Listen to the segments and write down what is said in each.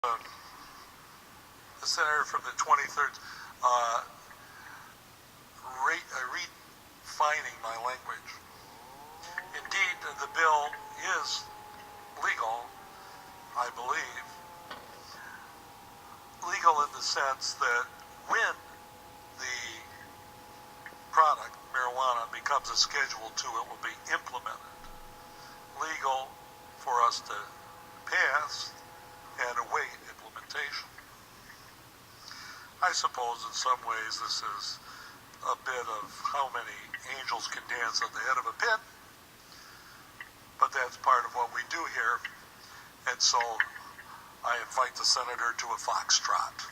the senator from the 23rd, refining my language. Indeed, the bill is legal, I believe. Legal in the sense that when the product, marijuana, becomes a Schedule II, it will be implemented. Legal for us to pass and await implementation. I suppose in some ways this is a bit of how many angels can dance at the head of a pin, but that's part of what we do here, and so I invite the senator to a foxtrot.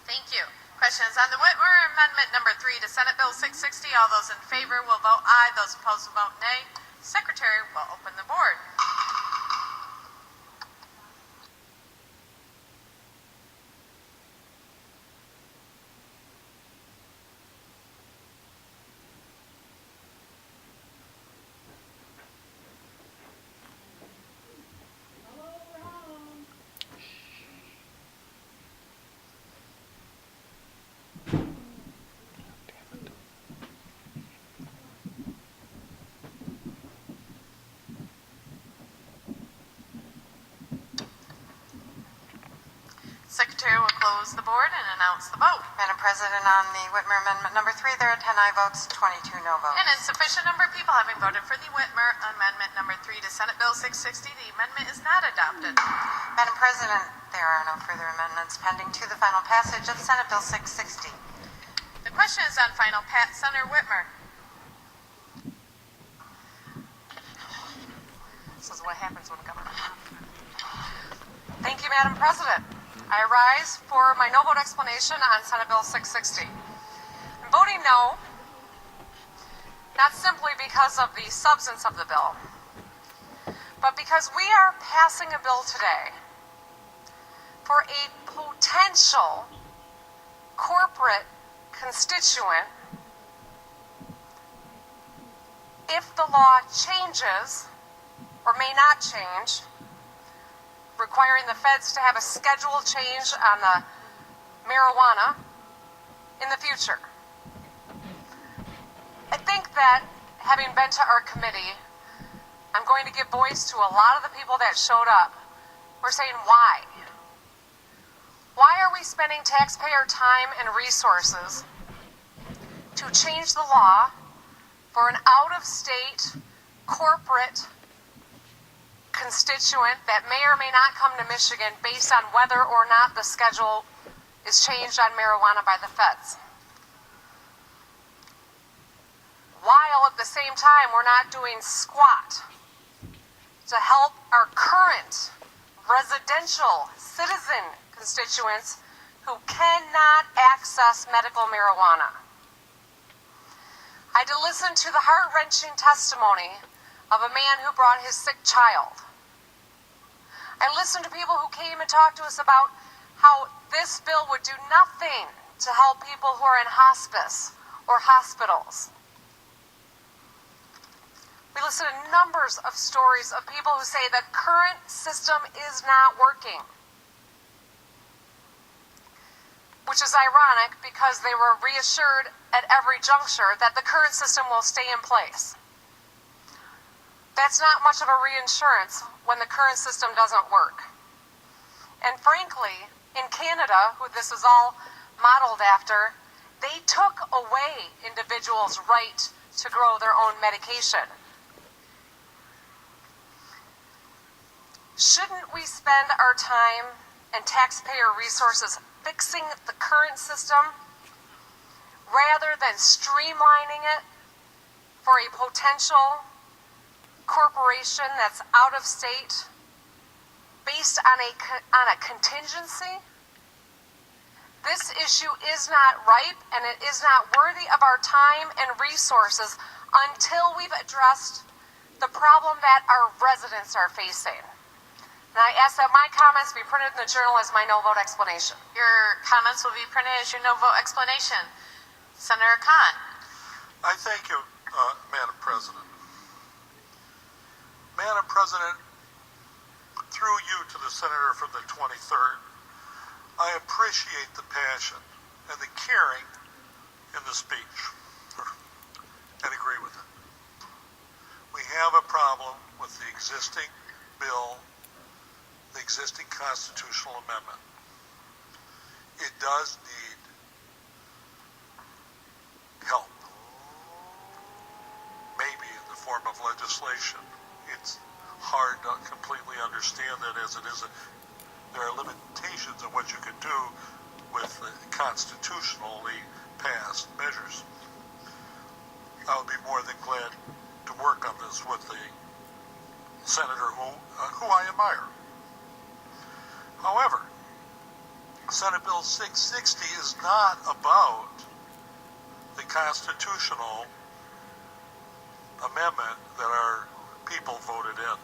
Thank you. Questions on the Whitmer Amendment number 3 to Senate Bill 660. All those in favor will vote aye. Those opposed will vote nay. Secretary will open the board. Secretary will close the board and announce the vote. Madam President, on the Whitmer Amendment number 3, there are 10 aye votes, 22 no votes. An insufficient number of people having voted for the Whitmer Amendment number 3 to Senate Bill 660, the amendment is not adopted. Madam President, there are no further amendments pending to the final passage of Senate Bill 660. The question is on final pass. Senator Whitmer. This is what happens when government. Thank you, Madam President. I rise for my no vote explanation on Senate Bill 660. I'm voting no, not simply because of the substance of the bill, but because we are passing a bill today for a potential corporate constituent if the law changes or may not change, requiring the feds to have a schedule change on the marijuana in the future. I think that, having been to our committee, I'm going to give voice to a lot of the people that showed up. We're saying, why? Why are we spending taxpayer time and resources to change the law for an out-of-state corporate constituent that may or may not come to Michigan based on whether or not the schedule is changed on marijuana by the feds? While at the same time we're not doing squat to help our current residential citizen constituents who cannot access medical marijuana. I had to listen to the heart-wrenching testimony of a man who brought his sick child. I listened to people who came and talked to us about how this bill would do nothing to help people who are in hospice or hospitals. We listened to numbers of stories of people who say the current system is not working, which is ironic because they were reassured at every juncture that the current system will stay in place. That's not much of a reinsurance when the current system doesn't work. And frankly, in Canada, who this is all modeled after, they took away individuals' right to grow their own medication. Shouldn't we spend our time and taxpayer resources fixing the current system rather than streamlining it for a potential corporation that's out of state based on a contingency? This issue is not ripe and it is not worthy of our time and resources until we've addressed the problem that our residents are facing. And I ask that my comments be printed in the journal as my no vote explanation. Your comments will be printed as your no vote explanation. Senator Kahn. I thank you, Madam President. Madam President, through you to the senator from the 23rd, I appreciate the passion and the caring in the speech and agree with it. We have a problem with the existing bill, the existing constitutional amendment. It does need help, maybe in the form of legislation. It's hard to completely understand that as it is. There are limitations of what you can do with constitutionally passed measures. I would be more than glad to work on this with the senator who I admire. However, Senate Bill 660 is not about the constitutional amendment that our people voted in.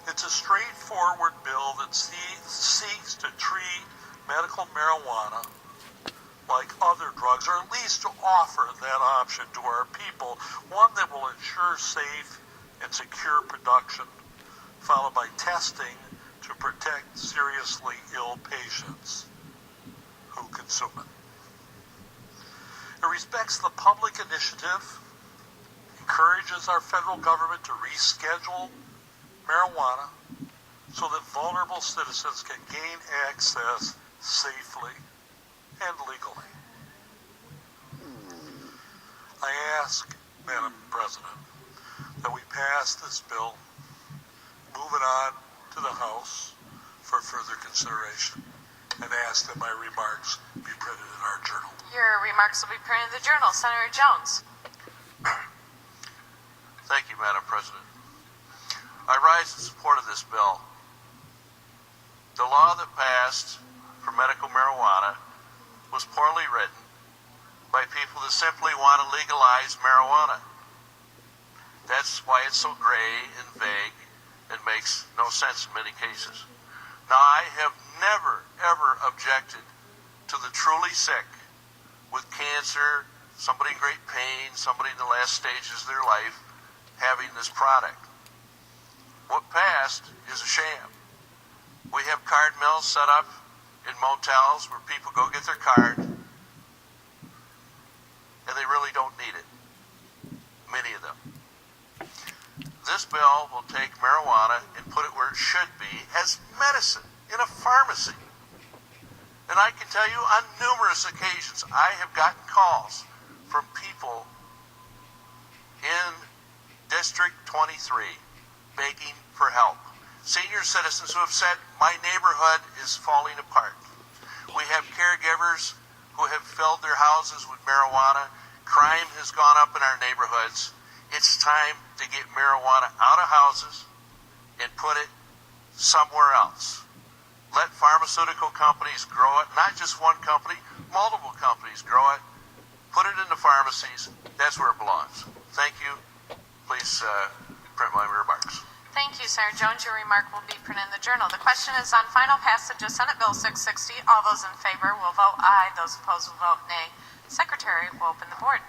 It's a straightforward bill that seeks to treat medical marijuana like other drugs, or at least to offer that option to our people, one that will ensure safe and secure production, followed by testing to protect seriously ill patients who consume it. It respects the public initiative, encourages our federal government to reschedule marijuana so that vulnerable citizens can gain access safely and legally. I ask, Madam President, that we pass this bill, move it on to the House for further consideration, and ask that my remarks be printed in our journal. Your remarks will be printed in the journal. Senator Jones. Thank you, Madam President. I rise in support of this bill. The law that passed for medical marijuana was poorly written by people that simply want to legalize marijuana. That's why it's so gray and vague and makes no sense in many cases. Now, I have never, ever objected to the truly sick with cancer, somebody in great pain, somebody in the last stages of their life having this product. What passed is a sham. We have card mills set up in motels where people go get their card and they really don't need it. Many of them. This bill will take marijuana and put it where it should be as medicine in a pharmacy. And I can tell you on numerous occasions I have gotten calls from people in District 23 begging for help. Senior citizens who have said, my neighborhood is falling apart. We have caregivers who have filled their houses with marijuana. Crime has gone up in our neighborhoods. It's time to get marijuana out of houses and put it somewhere else. Let pharmaceutical companies grow it, not just one company, multiple companies grow it. Put it in the pharmacies. That's where it belongs. Thank you. Please print my remarks. Thank you, Senator Jones. Your remark will be printed in the journal. The question is on final passage of Senate Bill 660. All those in favor will vote aye. Those opposed will vote nay. Secretary will open the board.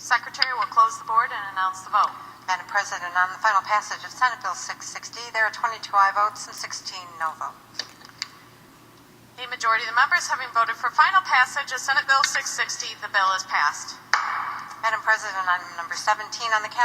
Secretary will close the board and announce the vote. Madam President, on the final passage of Senate Bill 660, there are 22 aye votes and 16 no votes. A majority of the members having voted for final passage of Senate Bill 660, the bill is passed. Madam President, item number 17 on the calendar.